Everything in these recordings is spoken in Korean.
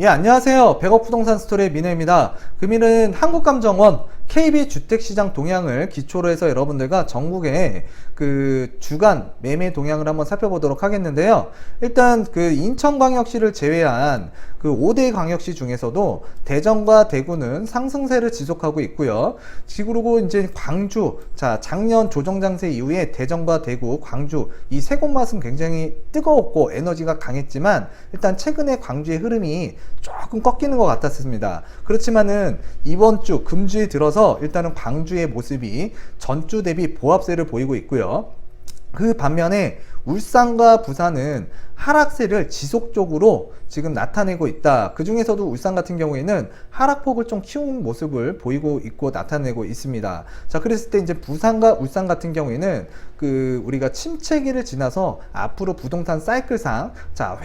예, 안녕하세요. 백업부동산 스토리의 민혜입니다. 금일은 한국감정원 KB주택시장 동향을 기초로 해서 여러분들과 전국의 그 주간 매매 동향을 한번 살펴보도록 하겠는데요. 일단 그 인천광역시를 제외한 그 5대 광역시 중에서도 대전과 대구는 상승세를 지속하고 있고요. 그리고 이제 광주, 자, 작년 조정장세 이후에 대전과 대구, 광주 이 세 곳맛은 굉장히 뜨거웠고 에너지가 강했지만 일단 최근에 광주의 흐름이 조금 꺾이는 것 같았습니다. 그렇지만은 이번 주 금주에 들어서 일단은 광주의 모습이 전주 대비 보합세를 보이고 있고요. 그 반면에 울산과 부산은 하락세를 지속적으로 지금 나타내고 있다. 그 중에서도 울산 같은 경우에는 하락폭을 좀 키운 모습을 보이고 있고 나타내고 있습니다. 자, 그랬을 때 이제 부산과 울산 같은 경우에는 그 우리가 침체기를 지나서 앞으로 부동산 사이클상 자,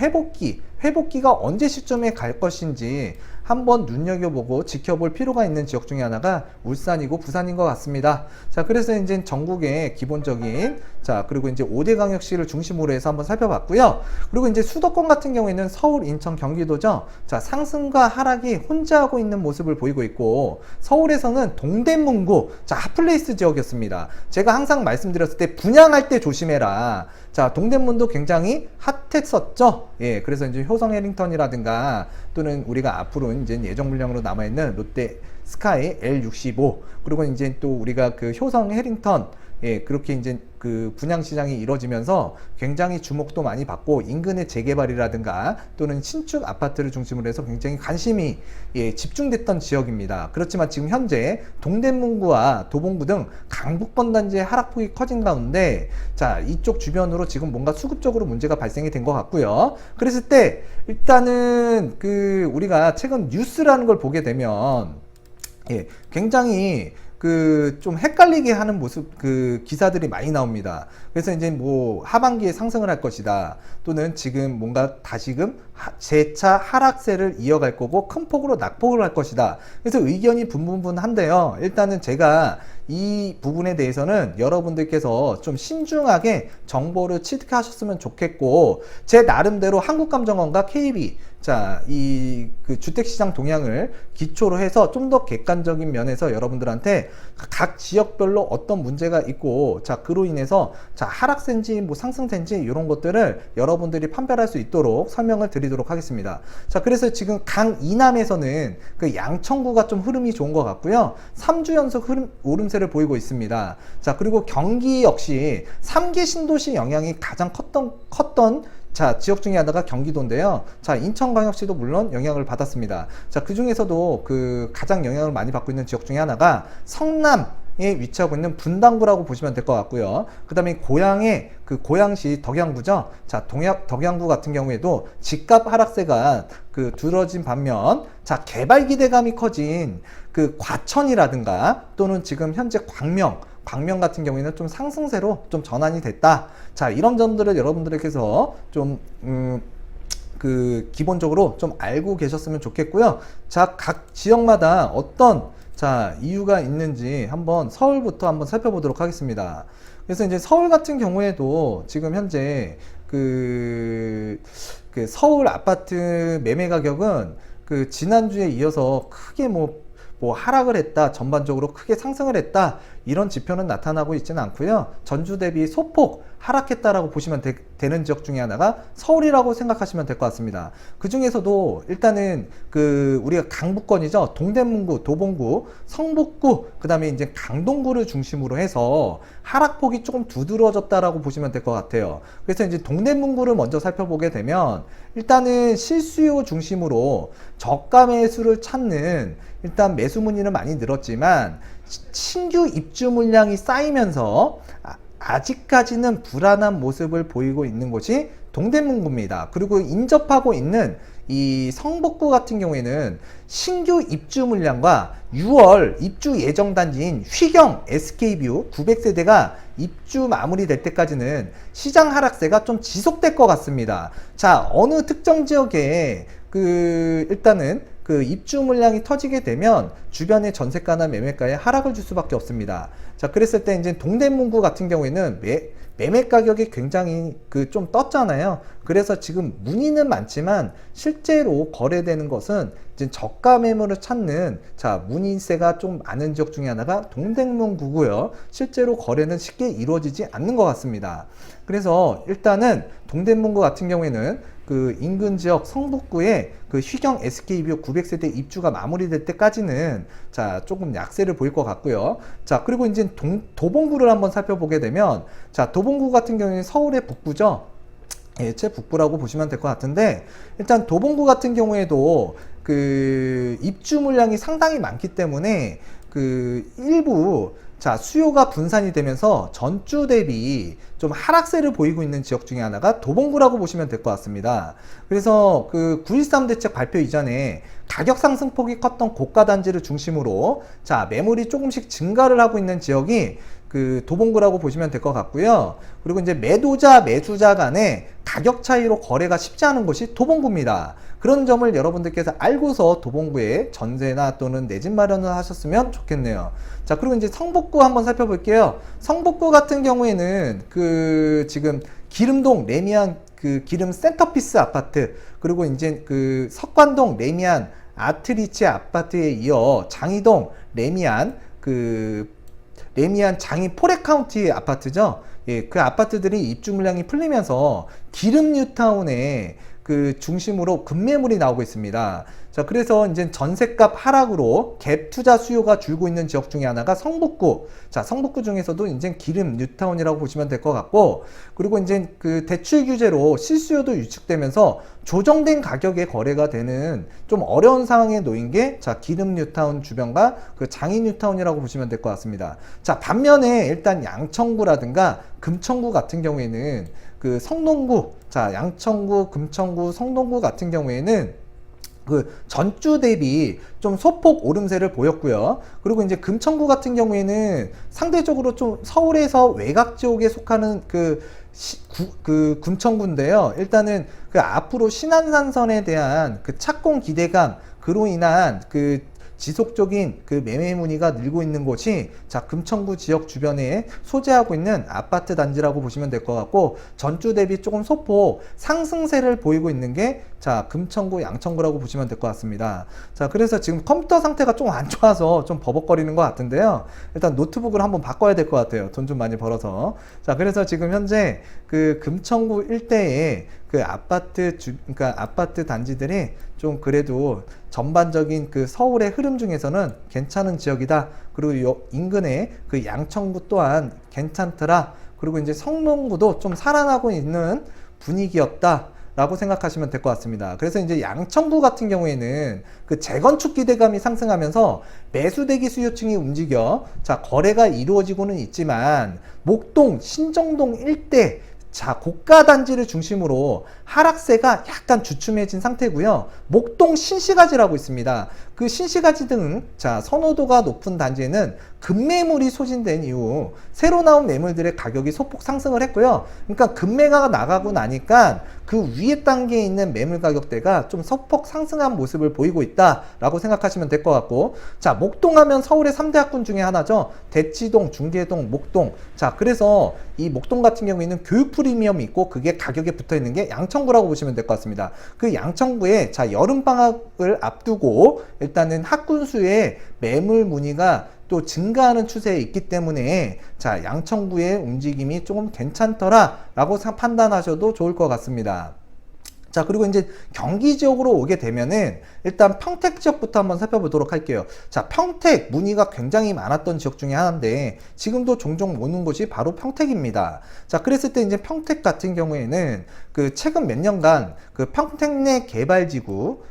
회복기가 언제 시점에 갈 것인지 한번 눈여겨보고 지켜볼 필요가 있는 지역 중에 하나가 울산이고 부산인 것 같습니다. 자, 그래서 이제 전국의 기본적인 자, 그리고 이제 5대 광역시를 중심으로 해서 한번 살펴봤고요. 그리고 이제 수도권 같은 경우에는 서울, 인천, 경기도죠. 자, 상승과 하락이 혼자하고 있는 모습을 보이고 있고 서울에서는 동대문구, 자, 핫플레이스 지역이었습니다. 제가 항상 말씀드렸을 때 분양할 때 조심해라. 자, 동대문도 굉장히 핫했었죠. 예, 그래서 이제 효성 해링턴이라든가 또는 우리가 앞으로 이제 예정 물량으로 남아있는 롯데 스카이 L65 그리고 이제 또 우리가 그 효성 해링턴 예, 그렇게 이제 그 분양 시장이 이루어지면서 굉장히 주목도 많이 받고 인근의 재개발이라든가 또는 신축 아파트를 중심으로 해서 굉장히 관심이 예, 집중됐던 지역입니다. 그렇지만 지금 현재 동대문구와 도봉구 등 강북권 단지의 하락폭이 커진 가운데 자, 이쪽 주변으로 지금 뭔가 수급적으로 문제가 발생이 된 것 같고요. 그랬을 때 일단은 그 우리가 최근 뉴스라는 걸 보게 되면 예, 굉장히 그 좀 헷갈리게 하는 모습 그 기사들이 많이 나옵니다. 그래서 이제 뭐 하반기에 상승을 할 것이다 또는 지금 뭔가 다시금 재차 하락세를 이어갈 거고 큰 폭으로 낙폭을 할 것이다. 그래서 의견이 분분한데요. 일단은 제가 이 부분에 대해서는 여러분들께서 좀 신중하게 정보를 취득하셨으면 좋겠고 제 나름대로 한국감정원과 KB 자, 이 그 주택시장 동향을 기초로 해서 좀 더 객관적인 면에서 여러분들한테 각 지역별로 어떤 문제가 있고 자, 그로 인해서 자, 하락세인지 뭐 상승세인지 이런 것들을 여러분들이 판별할 수 있도록 설명을 드리도록 하겠습니다. 자, 그래서 지금 강 이남에서는 그 양천구가 좀 흐름이 좋은 것 같고요. 3주 연속 오름세를 보이고 있습니다. 자, 그리고 경기 역시 3기 신도시 영향이 가장 컸던 자, 지역 중에 하나가 경기도인데요. 자, 인천광역시도 물론 영향을 받았습니다. 자, 그 중에서도 그 가장 영향을 많이 받고 있는 지역 중에 하나가 성남에 위치하고 있는 분당구라고 보시면 될 것 같고요. 그 다음에 고양의 그 고양시 덕양구죠. 자, 덕양구 같은 경우에도 집값 하락세가 그 두드러진 반면 자, 개발 기대감이 커진 그 과천이라든가 또는 지금 현재 광명 같은 경우에는 좀 상승세로 좀 전환이 됐다. 자, 이런 점들을 여러분들께서 좀 그 기본적으로 좀 알고 계셨으면 좋겠고요. 자, 각 지역마다 어떤 자, 이유가 있는지 한번 서울부터 한번 살펴보도록 하겠습니다. 그래서 이제 서울 같은 경우에도 지금 현재 그 서울 아파트 매매 가격은 그 지난주에 이어서 크게 뭐 하락을 했다, 전반적으로 크게 상승을 했다, 이런 지표는 나타나고 있지는 않고요. 전주 대비 소폭 하락했다라고 보시면 되는 지역 중에 하나가 서울이라고 생각하시면 될 것 같습니다. 그 중에서도 일단은 그 우리가 강북권이죠. 동대문구, 도봉구, 성북구, 그 다음에 이제 강동구를 중심으로 해서 하락폭이 조금 두드러졌다라고 보시면 될 것 같아요. 그래서 이제 동대문구를 먼저 살펴보게 되면 일단은 실수요 중심으로 저가 매수를 찾는 일단 매수 문의는 많이 늘었지만 신규 입주 물량이 쌓이면서 아직까지는 불안한 모습을 보이고 있는 곳이 동대문구입니다. 그리고 인접하고 있는 이 성북구 같은 경우에는 신규 입주 물량과 6월 입주 예정 단지인 휘경 SK뷰 900세대가 입주 마무리될 때까지는 시장 하락세가 좀 지속될 것 같습니다. 자, 어느 특정 지역에 일단은 그 입주 물량이 터지게 되면 주변의 전세가나 매매가에 하락을 줄 수밖에 없습니다. 자, 그랬을 때 이제 동대문구 같은 경우에는 매매 가격이 굉장히 좀 떴잖아요. 그래서 지금 문의는 많지만 실제로 거래되는 것은 이제 저가 매물을 찾는, 자, 문의세가 좀 많은 지역 중에 하나가 동대문구고요. 실제로 거래는 쉽게 이루어지지 않는 것 같습니다. 그래서 일단은 동대문구 같은 경우에는 그 인근 지역 성북구에 그 휴경 SK뷰 900세대 입주가 마무리될 때까지는 자, 조금 약세를 보일 것 같고요. 자, 그리고 이제 도봉구를 한번 살펴보게 되면, 자, 도봉구 같은 경우에는 서울의 북부죠. 예, 제 북부라고 보시면 될 것 같은데, 일단 도봉구 같은 경우에도 그 입주 물량이 상당히 많기 때문에 그 일부, 자, 수요가 분산이 되면서 전주 대비 좀 하락세를 보이고 있는 지역 중에 하나가 도봉구라고 보시면 될 것 같습니다. 그래서 그 9.13 대책 발표 이전에 가격 상승폭이 컸던 고가 단지를 중심으로, 자, 매물이 조금씩 증가를 하고 있는 지역이 그 도봉구라고 보시면 될 것 같고요. 그리고 이제 매도자 매수자 간의 가격 차이로 거래가 쉽지 않은 곳이 도봉구입니다. 그런 점을 여러분들께서 알고서 도봉구에 전세나 또는 내 집 마련을 하셨으면 좋겠네요. 자, 그리고 이제 성북구 한번 살펴볼게요. 성북구 같은 경우에는 그 지금 기름동 레미안 그 기름 센터피스 아파트, 그리고 이제 그 석관동 레미안 아트리치 아파트에 이어 장이동 레미안 장이 포레카운티 아파트죠. 예, 그 아파트들이 입주 물량이 풀리면서 기름 뉴타운에 그 중심으로 급매물이 나오고 있습니다. 자, 그래서 이제 전세값 하락으로 갭 투자 수요가 줄고 있는 지역 중에 하나가 성북구. 자, 성북구 중에서도 이제 기름 뉴타운이라고 보시면 될 것 같고, 그리고 이제 그 대출 규제로 실수요도 유축되면서 조정된 가격에 거래가 되는 좀 어려운 상황에 놓인 게, 자, 기름 뉴타운 주변과 그 장인 뉴타운이라고 보시면 될 것 같습니다. 자, 반면에 일단 양천구라든가 금천구 같은 경우에는 그 성동구, 자, 양천구, 금천구, 성동구 같은 경우에는 그 전주 대비 좀 소폭 오름세를 보였고요. 그리고 이제 금천구 같은 경우에는 상대적으로 좀 서울에서 외곽 지역에 속하는 그 금천구인데요. 일단은 그 앞으로 신안산선에 대한 그 착공 기대감, 그로 인한 그 지속적인 그 매매 문의가 늘고 있는 곳이, 자, 금천구 지역 주변에 소재하고 있는 아파트 단지라고 보시면 될 것 같고, 전주 대비 조금 소폭 상승세를 보이고 있는 게, 자, 금천구 양천구라고 보시면 될 것 같습니다. 자, 그래서 지금 컴퓨터 상태가 좀 안 좋아서 좀 버벅거리는 것 같은데요. 일단 노트북을 한번 바꿔야 될 것 같아요. 돈 좀 많이 벌어서. 자, 그래서 지금 현재 그 금천구 일대에 그 그러니까 아파트 단지들이 좀 그래도 전반적인 그 서울의 흐름 중에서는 괜찮은 지역이다. 그리고 요 인근에 그 양천구 또한 괜찮더라. 그리고 이제 성동구도 좀 살아나고 있는 분위기였다 라고 생각하시면 될 것 같습니다. 그래서 이제 양천구 같은 경우에는 그 재건축 기대감이 상승하면서 매수대기 수요층이 움직여, 자, 거래가 이루어지고는 있지만 목동, 신정동 일대, 자, 고가 단지를 중심으로 하락세가 약간 주춤해진 상태고요. 목동 신시가지라고 있습니다. 그 신시가지 등, 자, 선호도가 높은 단지에는 급매물이 소진된 이후 새로 나온 매물들의 가격이 소폭 상승을 했고요. 그러니까 급매가 나가고 나니까 그 위에 단계에 있는 매물 가격대가 좀 소폭 상승한 모습을 보이고 있다라고 생각하시면 될 것 같고, 자, 목동하면 서울의 3대 학군 중에 하나죠. 대치동, 중계동, 목동. 자, 그래서 이 목동 같은 경우에는 교육 프리미엄이 있고 그게 가격에 붙어 있는 게 양천구라고 보시면 될 것 같습니다. 그 양천구에, 자, 여름방학을 앞두고 일단은 학군 수의 매물 문의가 또 증가하는 추세에 있기 때문에, 자, 양천구의 움직임이 조금 괜찮더라 라고 판단하셔도 좋을 것 같습니다. 자, 그리고 이제 경기 지역으로 오게 되면은 일단 평택 지역부터 한번 살펴보도록 할게요. 자, 평택 문의가 굉장히 많았던 지역 중에 하나인데 지금도 종종 오는 곳이 바로 평택입니다. 자, 그랬을 때 이제 평택 같은 경우에는 그 최근 몇 년간 그 평택 내 개발지구,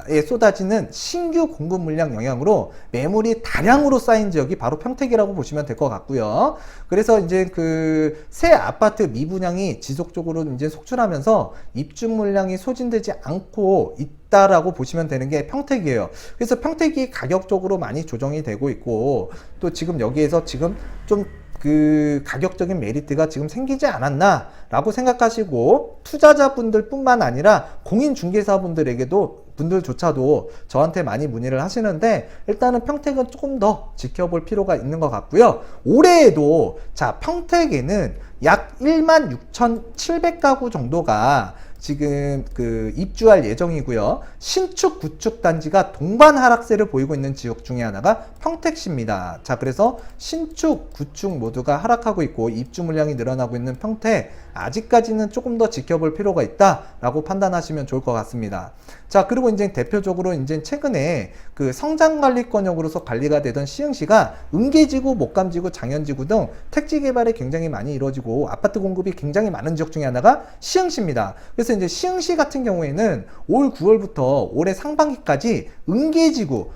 에 쏟아지는 신규 공급 물량 영향으로 매물이 다량으로 쌓인 지역이 바로 평택이라고 보시면 될 것 같고요. 그래서 이제 그 새 아파트 미분양이 지속적으로 이제 속출하면서 입주 물량이 소진되지 않고 있다라고 보시면 되는 게 평택이에요. 그래서 평택이 가격적으로 많이 조정이 되고 있고, 또 지금 여기에서 지금 좀 그 가격적인 메리트가 지금 생기지 않았나 라고 생각하시고, 투자자분들 뿐만 아니라 공인중개사분들에게도 분들조차도 저한테 많이 문의를 하시는데, 일단은 평택은 조금 더 지켜볼 필요가 있는 것 같고요. 올해에도 자, 평택에는 약 16,700가구 정도가 지금 그 입주할 예정이고요. 신축, 구축 단지가 동반 하락세를 보이고 있는 지역 중에 하나가 평택시입니다. 자, 그래서 신축, 구축 모두가 하락하고 있고 입주 물량이 늘어나고 있는 평택, 아직까지는 조금 더 지켜볼 필요가 있다라고 판단하시면 좋을 것 같습니다. 자, 그리고 이제 대표적으로 이제 최근에 그 성장관리권역으로서 관리가 되던 시흥시가 은계지구, 목감지구, 장현지구 등 택지 개발이 굉장히 많이 이루어지고 아파트 공급이 굉장히 많은 지역 중에 하나가 시흥시입니다. 그래서 이제 시흥시 같은 경우에는 올 9월부터 올해 상반기까지 은계지구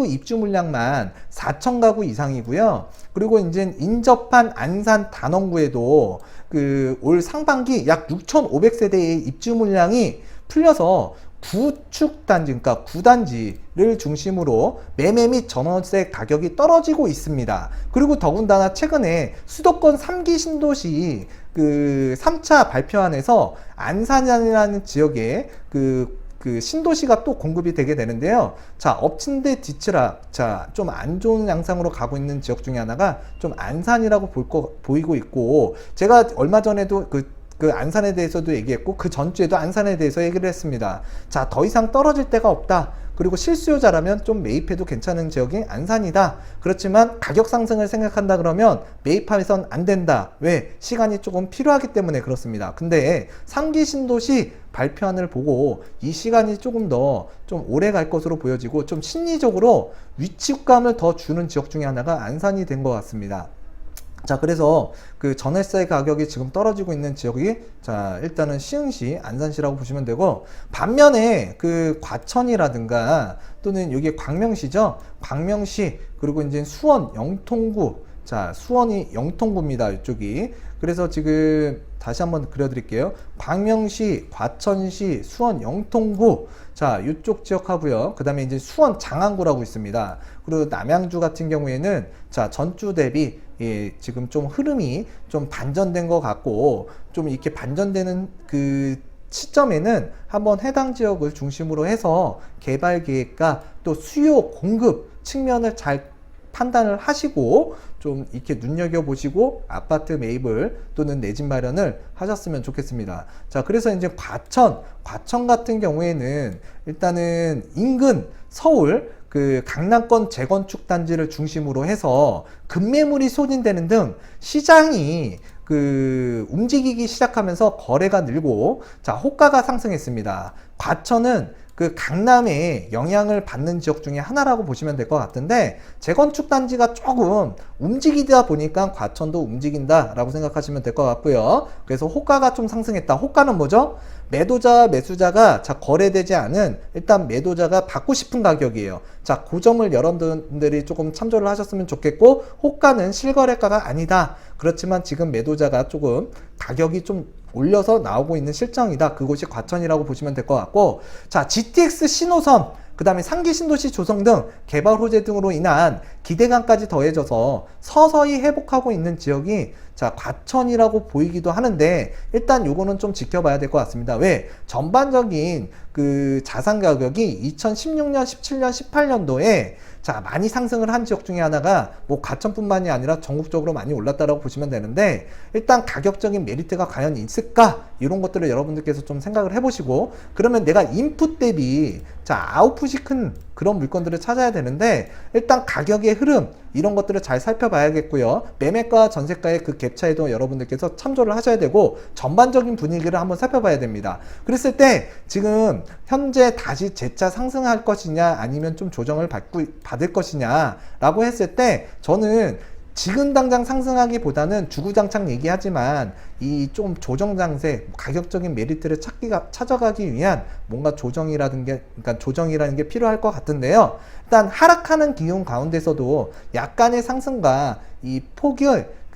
입주 물량만 4,000가구 이상이고요. 그리고 이제 인접한 안산 단원구에도 그 올 상반기 약 6,500세대의 입주 물량이 풀려서 구축단지, 그러니까 구단지를 중심으로 매매 및 전월세 가격이 떨어지고 있습니다. 그리고 더군다나 최근에 수도권 3기 신도시 그 3차 발표안에서 안산이라는 지역에 그 신도시가 또 공급이 되게 되는데요. 자, 엎친 데 뒤치락, 자, 좀 안 좋은 양상으로 가고 있는 지역 중에 하나가 좀 안산이라고 보이고 있고, 제가 얼마 전에도 그 안산에 대해서도 얘기했고, 그 전주에도 안산에 대해서 얘기를 했습니다. 자, 더 이상 떨어질 데가 없다. 그리고 실수요자라면 좀 매입해도 괜찮은 지역이 안산이다. 그렇지만 가격 상승을 생각한다 그러면 매입하면선 안 된다. 왜? 시간이 조금 필요하기 때문에 그렇습니다. 근데 3기 신도시 발표안을 보고 이 시간이 조금 더 좀 오래 갈 것으로 보여지고 좀 심리적으로 위축감을 더 주는 지역 중에 하나가 안산이 된 것 같습니다. 자, 그래서 그 전월세 가격이 지금 떨어지고 있는 지역이, 자, 일단은 시흥시, 안산시라고 보시면 되고, 반면에 그 과천이라든가 또는 여기 광명시죠. 광명시, 그리고 이제 수원, 영통구, 자, 수원이 영통구입니다. 이쪽이. 그래서 지금 다시 한번 그려드릴게요. 광명시, 과천시, 수원, 영통구. 자, 이쪽 지역 하고요. 그 다음에 이제 수원 장안구라고 있습니다. 그리고 남양주 같은 경우에는 자, 전주 대비 지금 좀 흐름이 좀 반전된 것 같고, 좀 이렇게 반전되는 그 시점에는 한번 해당 지역을 중심으로 해서 개발 계획과 또 수요 공급 측면을 잘 판단을 하시고 좀 이렇게 눈여겨보시고 아파트 매입을 또는 내 집 마련을 하셨으면 좋겠습니다. 자, 그래서 이제 과천 같은 경우에는 일단은 인근 서울 그 강남권 재건축 단지를 중심으로 해서 급매물이 소진되는 등 시장이 그 움직이기 시작하면서 거래가 늘고, 자, 호가가 상승했습니다. 과천은 그 강남에 영향을 받는 지역 중에 하나라고 보시면 될 것 같은데, 재건축 단지가 조금 움직이다 보니까 과천도 움직인다라고 생각하시면 될 것 같고요. 그래서 호가가 좀 상승했다. 호가는 뭐죠? 매도자, 매수자가 자, 거래되지 않은, 일단 매도자가 받고 싶은 가격이에요. 자, 그 점을 여러분들이 조금 참조를 하셨으면 좋겠고, 호가는 실거래가가 아니다. 그렇지만 지금 매도자가 조금 가격이 좀 올려서 나오고 있는 실정이다. 그곳이 과천이라고 보시면 될 것 같고, 자, GTX 신호선, 그 다음에 3기 신도시 조성 등 개발 호재 등으로 인한 기대감까지 더해져서 서서히 회복하고 있는 지역이 자, 과천이라고 보이기도 하는데, 일단 요거는 좀 지켜봐야 될 것 같습니다. 왜? 전반적인 그 자산 가격이 2016년, 17년, 18년도에 자, 많이 상승을 한 지역 중에 하나가 뭐 과천뿐만이 아니라 전국적으로 많이 올랐다라고 보시면 되는데, 일단 가격적인 메리트가 과연 있을까? 이런 것들을 여러분들께서 좀 생각을 해보시고, 그러면 내가 인풋 대비 자, 아웃풋이 큰 그런 물건들을 찾아야 되는데, 일단 가격의 흐름 이런 것들을 잘 살펴봐야겠고요. 매매가 전세가의 그 갭 차이도 여러분들께서 참조를 하셔야 되고, 전반적인 분위기를 한번 살펴봐야 됩니다. 그랬을 때 지금 현재 다시 재차 상승할 것이냐 아니면 좀 조정을 받을 것이냐 라고 했을 때, 저는 지금 당장 상승하기보다는 주구장창 얘기하지만 이 좀 조정 장세, 가격적인 메리트를 찾아가기 위한 뭔가 조정이라는 게 필요할 것 같은데요. 일단 하락하는 기운 가운데서도 약간의 상승과 이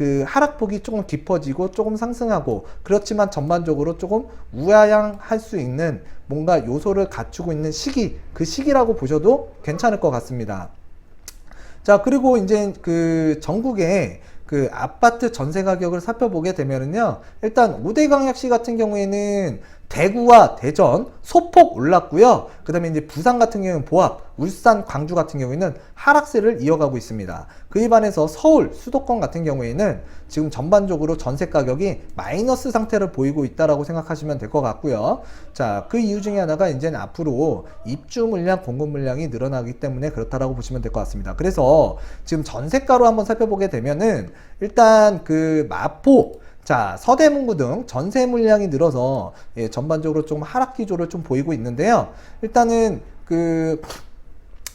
그 하락폭이 조금 깊어지고 조금 상승하고, 그렇지만 전반적으로 조금 우하향할 수 있는 뭔가 요소를 갖추고 있는 시기, 그 시기라고 보셔도 괜찮을 것 같습니다. 자, 그리고 이제 그 전국에 그 아파트 전세 가격을 살펴보게 되면은요, 일단 우대광역시 같은 경우에는 대구와 대전 소폭 올랐고요. 그 다음에 이제 부산 같은 경우는 보합, 울산, 광주 같은 경우에는 하락세를 이어가고 있습니다. 그에 반해서 서울, 수도권 같은 경우에는 지금 전반적으로 전세 가격이 마이너스 상태를 보이고 있다라고 생각하시면 될 것 같고요. 자, 그 이유 중에 하나가 이제는 앞으로 입주 물량, 공급 물량이 늘어나기 때문에 그렇다라고 보시면 될 것 같습니다. 그래서 지금 전세가로 한번 살펴보게 되면은 일단 그 마포, 자, 서대문구 등 전세 물량이 늘어서 전반적으로 좀 하락 기조를 좀 보이고 있는데요. 일단은 그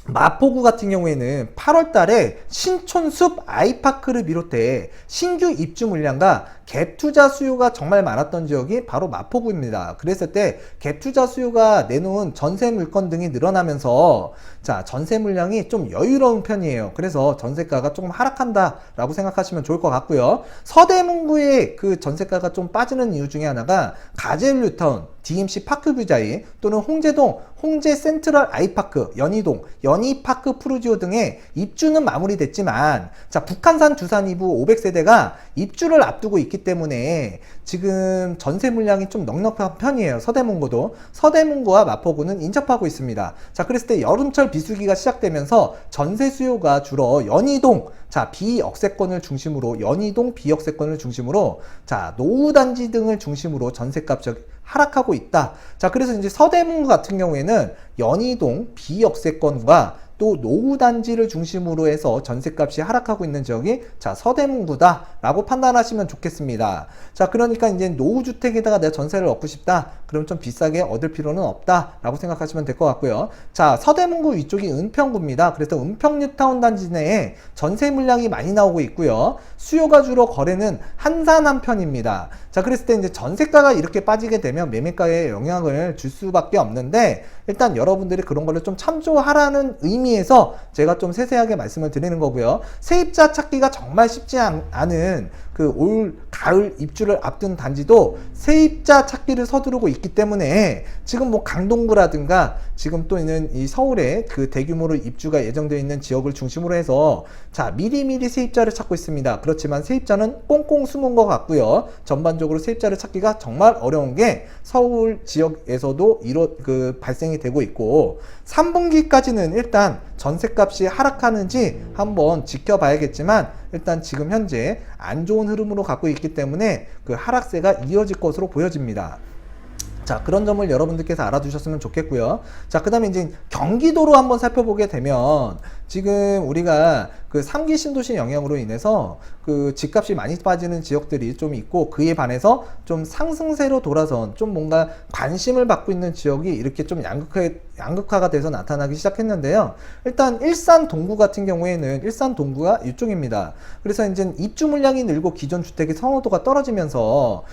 마포구 같은 경우에는 8월 달에 신촌숲 아이파크를 비롯해 신규 입주 물량과 갭 투자 수요가 정말 많았던 지역이 바로 마포구입니다. 그랬을 때 갭 투자 수요가 내놓은 전세 물건 등이 늘어나면서 자, 전세 물량이 좀 여유로운 편이에요. 그래서 전세가가 조금 하락한다 라고 생각하시면 좋을 것 같고요. 서대문구의 그 전세가가 좀 빠지는 이유 중에 하나가 가재울 뉴타운, DMC 파크뷰자이 또는 홍제동, 홍제 센트럴 아이파크, 연희동, 연희파크 푸르지오 등의 입주는 마무리됐지만 자, 북한산 두산 2부 500세대가 입주를 앞두고 있기 때문에 지금 전세 물량이 좀 넉넉한 편이에요. 서대문구도. 서대문구와 마포구는 인접하고 있습니다. 자, 그랬을 때 여름철 비수기가 시작되면서 전세 수요가 줄어 연희동, 자, 비역세권을 중심으로, 연희동 비역세권을 중심으로, 자, 노후단지 등을 중심으로 전세값이 하락하고 있다. 자, 그래서 이제 서대문구 같은 경우에는 연희동 비역세권과 또 노후단지를 중심으로 해서 전세값이 하락하고 있는 지역이 자, 서대문구다 라고 판단하시면 좋겠습니다. 자, 그러니까 이제 노후주택에다가 내가 전세를 얻고 싶다, 그럼 좀 비싸게 얻을 필요는 없다 라고 생각하시면 될 것 같고요. 자, 서대문구 위쪽이 은평구입니다. 그래서 은평 뉴타운 단지 내에 전세 물량이 많이 나오고 있고요. 수요가 주로 거래는 한산 한편입니다. 자, 그랬을 때 이제 전세가가 이렇게 빠지게 되면 매매가에 영향을 줄 수밖에 없는데, 일단 여러분들이 그런 거를 좀 참조하라는 의미에서 제가 좀 세세하게 말씀을 드리는 거고요. 세입자 찾기가 정말 쉽지 않은 그 올 가을 입주를 앞둔 단지도 세입자 찾기를 서두르고 있기 때문에 지금 뭐 강동구라든가 지금 또 있는 이 서울에 그 대규모로 입주가 예정되어 있는 지역을 중심으로 해서 자, 미리미리 세입자를 찾고 있습니다. 그렇지만 세입자는 꽁꽁 숨은 것 같고요. 전반적으로 세입자를 찾기가 정말 어려운 게 서울 지역에서도 발생이 되고 있고, 3분기까지는 일단 전세값이 하락하는지 한번 지켜봐야겠지만 일단 지금 현재 안 좋은 흐름으로 가고 있기 때문에 그 하락세가 이어질 것으로 보여집니다. 자, 그런 점을 여러분들께서 알아두셨으면 좋겠고요. 자, 그 다음에 이제 경기도로 한번 살펴보게 되면 지금 우리가 그 3기 신도시 영향으로 인해서 그 집값이 많이 빠지는 지역들이 좀 있고, 그에 반해서 좀 상승세로 돌아선 좀 뭔가 관심을 받고 있는 지역이 이렇게 좀 양극화가 돼서 나타나기 시작했는데요. 일단 일산 동구 같은 경우에는 일산 동구가 이쪽입니다. 그래서 이제 입주 물량이 늘고 기존 주택의 선호도가 떨어지면서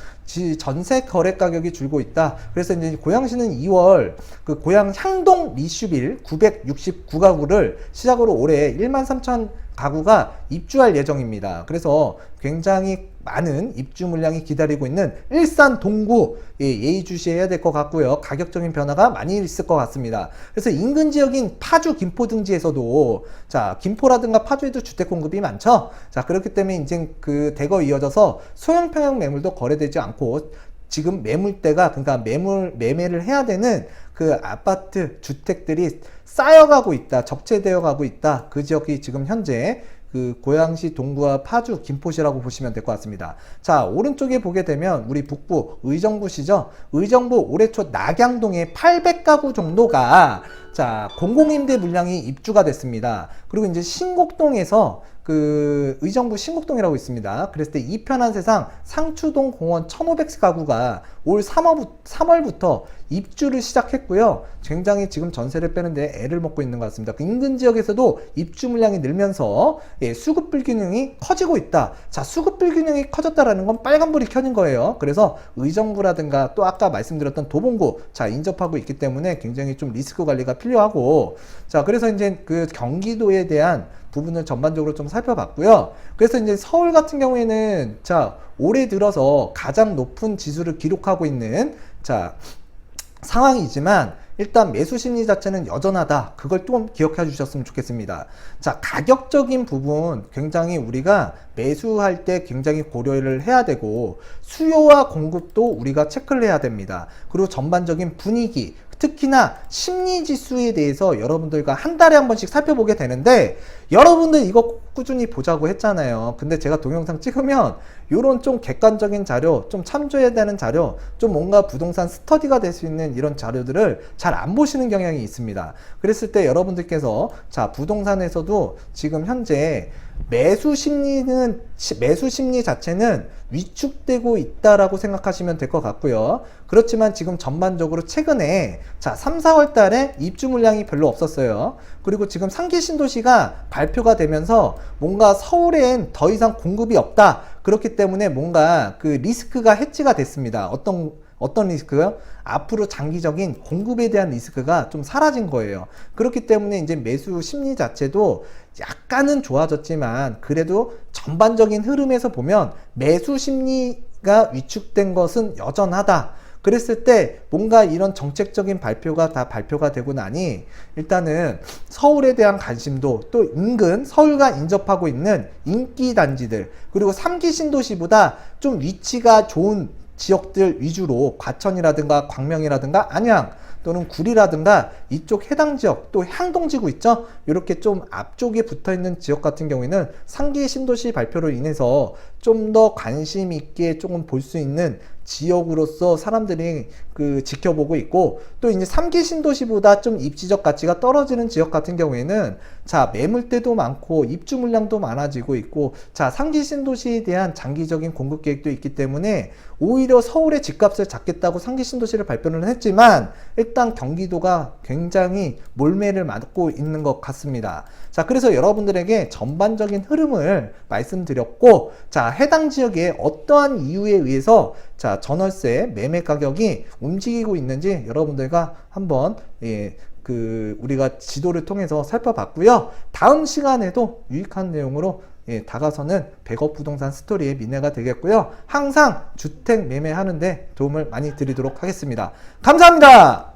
전세 거래 가격이 줄고 있다. 그래서 이제 고양시는 2월 그 고양 향동 리슈빌 969가구를 시작으로 올해 13,000 가구가 입주할 예정입니다. 그래서 굉장히 많은 입주 물량이 기다리고 있는 일산 동구 예의주시해야 될 것 같고요. 가격적인 변화가 많이 있을 것 같습니다. 그래서 인근 지역인 파주, 김포 등지에서도 자, 김포라든가 파주에도 주택 공급이 많죠. 자, 그렇기 때문에 이제 그 대거 이어져서 소형 평형 매물도 거래되지 않고 지금 매물대가, 그러니까 매매를 해야 되는 그 아파트 주택들이 쌓여가고 있다, 적체되어 가고 있다. 그 지역이 지금 현재 그 고양시, 동구와 파주, 김포시라고 보시면 될 것 같습니다. 자, 오른쪽에 보게 되면 우리 북부 의정부시죠. 의정부 올해 초 낙양동에 800가구 정도가 자, 공공임대 물량이 입주가 됐습니다. 그리고 이제 신곡동에서 그 의정부 신곡동이라고 있습니다. 그랬을 때 이편한 세상 상추동 공원 1,500가구가 올 3월부터 입주를 시작했고요. 굉장히 지금 전세를 빼는데 애를 먹고 있는 것 같습니다. 그 인근 지역에서도 입주 물량이 늘면서 수급 불균형이 커지고 있다. 자, 수급 불균형이 커졌다라는 건 빨간불이 켜진 거예요. 그래서 의정부라든가 또 아까 말씀드렸던 도봉구 자, 인접하고 있기 때문에 굉장히 좀 리스크 관리가 필요하고, 자, 그래서 이제 그 경기도에 대한 부분을 전반적으로 좀 살펴봤고요. 그래서 이제 서울 같은 경우에는 자, 올해 들어서 가장 높은 지수를 기록하고 있는 자, 상황이지만 일단 매수 심리 자체는 여전하다. 그걸 좀 기억해 주셨으면 좋겠습니다. 자, 가격적인 부분 굉장히 우리가 매수할 때 굉장히 고려를 해야 되고 수요와 공급도 우리가 체크를 해야 됩니다. 그리고 전반적인 분위기, 특히나 심리 지수에 대해서 여러분들과 한 달에 한 번씩 살펴보게 되는데 여러분들 이거 꾸준히 보자고 했잖아요. 근데 제가 동영상 찍으면 이런 좀 객관적인 자료, 좀 참조해야 되는 자료, 좀 뭔가 부동산 스터디가 될 수 있는 이런 자료들을 잘 안 보시는 경향이 있습니다. 그랬을 때 여러분들께서 자, 부동산에서도 지금 현재 매수 심리 자체는 위축되고 있다라고 생각하시면 될 것 같고요. 그렇지만 지금 전반적으로 최근에 자, 3, 4월 달에 입주 물량이 별로 없었어요. 그리고 지금 상기 신도시가 발표가 되면서 뭔가 서울엔 더 이상 공급이 없다. 그렇기 때문에 뭔가 그 리스크가 해지가 됐습니다. 어떤 리스크요? 앞으로 장기적인 공급에 대한 리스크가 좀 사라진 거예요. 그렇기 때문에 이제 매수 심리 자체도 약간은 좋아졌지만 그래도 전반적인 흐름에서 보면 매수 심리가 위축된 것은 여전하다. 그랬을 때 뭔가 이런 정책적인 발표가 다 발표가 되고 나니 일단은 서울에 대한 관심도 또 인근 서울과 인접하고 있는 인기 단지들 그리고 3기 신도시보다 좀 위치가 좋은 지역들 위주로 과천이라든가 광명이라든가 안양 또는 구리라든가 이쪽 해당 지역 또 향동지구 있죠? 이렇게 좀 앞쪽에 붙어 있는 지역 같은 경우에는 상기 신도시 발표로 인해서 좀 더 관심 있게 조금 볼 수 있는 지역으로서 사람들이 그 지켜보고 있고 또 이제 3기 신도시보다 좀 입지적 가치가 떨어지는 지역 같은 경우에는 자, 매물대도 많고 입주 물량도 많아지고 있고 자, 3기 신도시에 대한 장기적인 공급 계획도 있기 때문에 오히려 서울의 집값을 잡겠다고 3기 신도시를 발표를 했지만 일단 경기도가 굉장히 몰매를 맞고 있는 것 같습니다. 자, 그래서 여러분들에게 전반적인 흐름을 말씀드렸고 자, 해당 지역에 어떠한 이유에 의해서 자, 전월세 매매 가격이 움직이고 있는지 여러분들과 한번 우리가 지도를 통해서 살펴봤고요. 다음 시간에도 유익한 내용으로 다가서는 100억 부동산 스토리의 민혜가 되겠고요. 항상 주택 매매하는데 도움을 많이 드리도록 하겠습니다. 감사합니다.